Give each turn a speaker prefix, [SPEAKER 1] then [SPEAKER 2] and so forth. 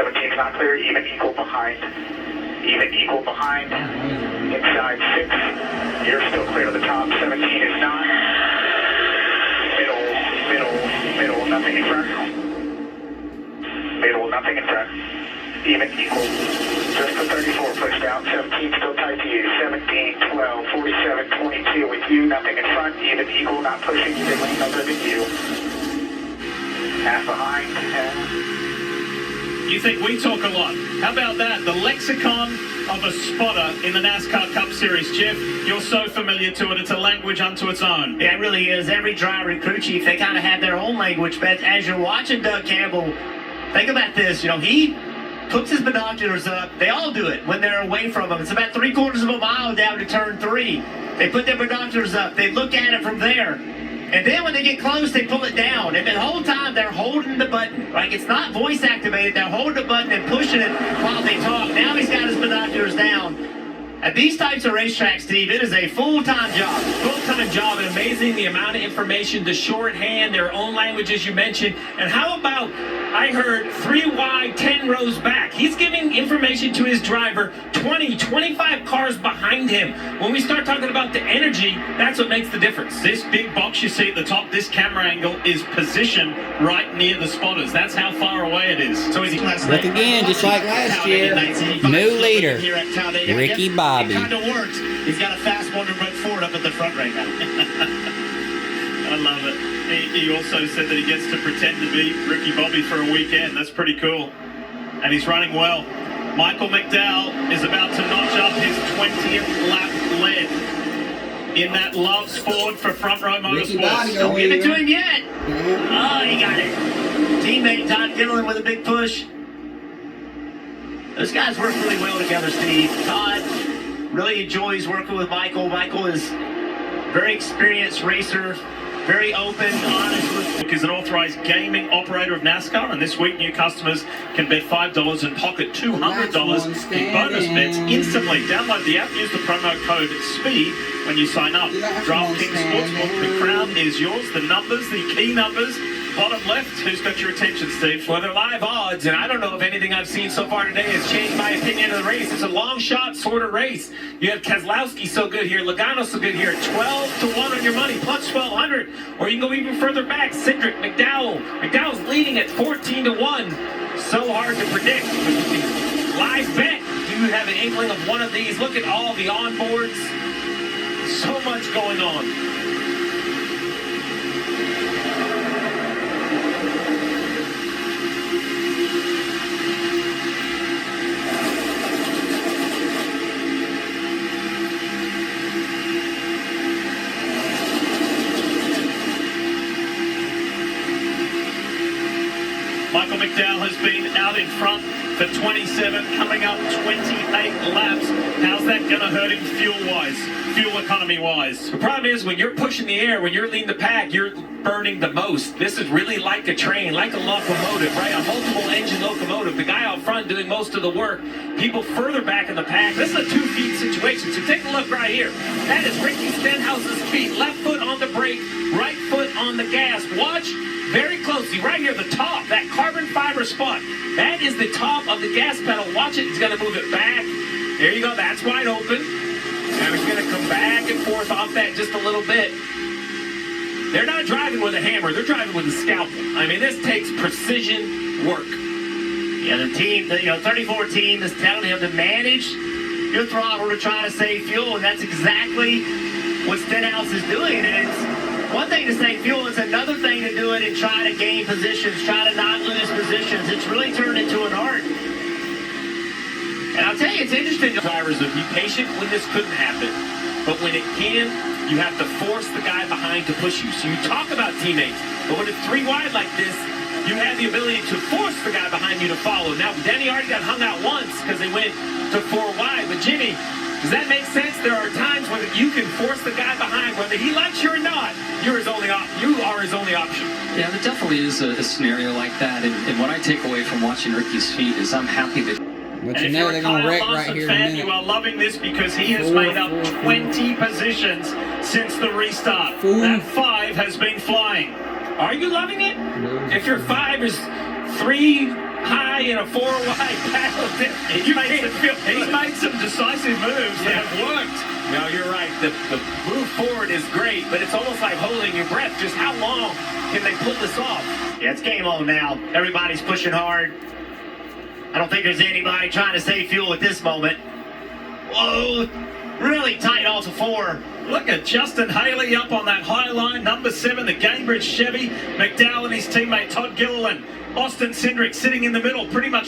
[SPEAKER 1] 17 is not clear. Even equal behind. Even equal behind. Inside 6. You're still clear to the top. 17 is not. Middle, nothing in front. Middle, nothing in front. Even equal. Just the 34 pushed out. 17 still tight to you. 17, 12, 47, 22 with you. Nothing in front. Even equal, not pushing. Even lane other than you. Half behind.
[SPEAKER 2] You think we talk a lot? How about that? The lexicon of a spotter in the NASCAR Cup Series. Jeff, you're so familiar to it. It's a language unto its own.
[SPEAKER 3] Yeah, it really is. Every driver and crew chief, they kind of have their own language. But as you're watching Doug Campbell, think about this. You know, he puts his binoculars up. They all do it when they're away from him. It's about 3/4 of a mile down to turn 3. They put their binoculars up. They look at it from there. And then when they get close, they pull it down. And the whole time, they're holding the button. Like, it's not voice activated. They're holding the button and pushing it while they talk. Now he's got his binoculars down. At these types of racetracks, Steve, it is a full-time job.
[SPEAKER 4] Full-time job, and amazing the amount of information, the shorthand, their own languages you mentioned. And how about, I heard 3 wide, 10 rows back. He's giving information to his driver 20, 25 cars behind him. When we start talking about the energy, that's what makes the difference.
[SPEAKER 2] This big box you see at the top, this camera angle is positioned right near the spotters. That's how far away it is.
[SPEAKER 4] So is he
[SPEAKER 5] Look again, just like last year. New leader, Ricky Bobby.
[SPEAKER 3] It kind of works. He's got a fast Wonder Bread Ford up at the front right now.
[SPEAKER 2] I love it. He also said that he gets to pretend to be Ricky Bobby for a weekend. That's pretty cool. And he's running well. Michael McDowell is about to notch up his 20th lap lead in that Loves Ford for Front Row Motorsports.
[SPEAKER 3] Don't give it to him yet. Oh, he got it. Teammate Todd Gilliland with a big push. Those guys work really well together, Steve. Todd really enjoys working with Michael. Michael is a very experienced racer, very open, honest with...
[SPEAKER 2] Is an authorized gaming operator of NASCAR, and this week new customers can bet $5 and pocket $200 in bonus bets instantly. Download the app, use the promo code SPEED when you sign up. DraftKings Sportsbook, the crown is yours. The numbers, the key numbers, bottom left. Who's got your attention, Steve?
[SPEAKER 4] Well, they're live odds, and I don't know if anything I've seen so far today has changed my opinion of the race. It's a long shot sort of race. You have Keselowski so good here, Logano so good here. 12-1 on your money, plus 1,200. Or you can go even further back. Cindric, McDowell. McDowell's leading at 14-1. So hard to predict. Live bet. Do you have an inkling of one of these? Look at all the onboards. So much going on.
[SPEAKER 2] Michael McDowell has been out in front for 27, coming up 28 laps. How's that going to hurt him fuel-wise, fuel economy-wise?
[SPEAKER 4] The problem is when you're pushing the air, when you're leading the pack, you're burning the most. This is really like a train, like a locomotive, right? A multiple-engine locomotive. The guy out front doing most of the work. People further back in the pack. This is a 2-feet situation. So take a look right here. That is Ricky Stenhouse's feet. Left foot on the brake, right foot on the gas. Watch very closely, right here, the top, that carbon fiber spot. That is the top of the gas pedal. Watch it. He's going to move it back. There you go. That's wide open. Now he's going to come back and forth off that just a little bit. They're not driving with a hammer. They're driving with a scalpel. I mean, this takes precision work.
[SPEAKER 3] Yeah, the team, the 34 team is telling him to manage your throttle to try to save fuel, and that's exactly what Stenhouse is doing. And it's one thing to save fuel, it's another thing to do it and try to gain positions, try to not lose positions. It's really turned into an art. And I'll tell you, it's interesting.
[SPEAKER 4] Drivers would be patient when this couldn't happen, but when it can, you have to force the guy behind to push you. So you talk about teammates, but when it's 3 wide like this, you have the ability to force the guy behind you to follow. Now, Denny already got hung out once because they went to 4 wide, but Jimmy, does that make sense? There are times when you can force the guy behind, whether he likes you or not. You are his only option.
[SPEAKER 6] Yeah, there definitely is a scenario like that. And what I take away from watching Ricky's feet is I'm happy that...
[SPEAKER 5] But you know they're going to wreck right here in a minute.
[SPEAKER 2] You are loving this because he has made up 20 positions since the restart. That 5 has been flying. Are you loving it? If your 5 is 3 high
[SPEAKER 4] in a four-wide battle.
[SPEAKER 2] He's made some decisive moves that have worked.
[SPEAKER 4] No, you're right. The move forward is great, but it's almost like holding your breath. Just how long can they pull this off?
[SPEAKER 3] Yeah, it's game on now. Everybody's pushing hard. I don't think there's anybody trying to save fuel at this moment. Whoa, really tight off the 4.
[SPEAKER 2] Look at Justin Haley up on that high line. Number 7, the Cambridge Chevy. McDowell and his teammate Todd Gilliland. Austin Cindric sitting in the middle, pretty much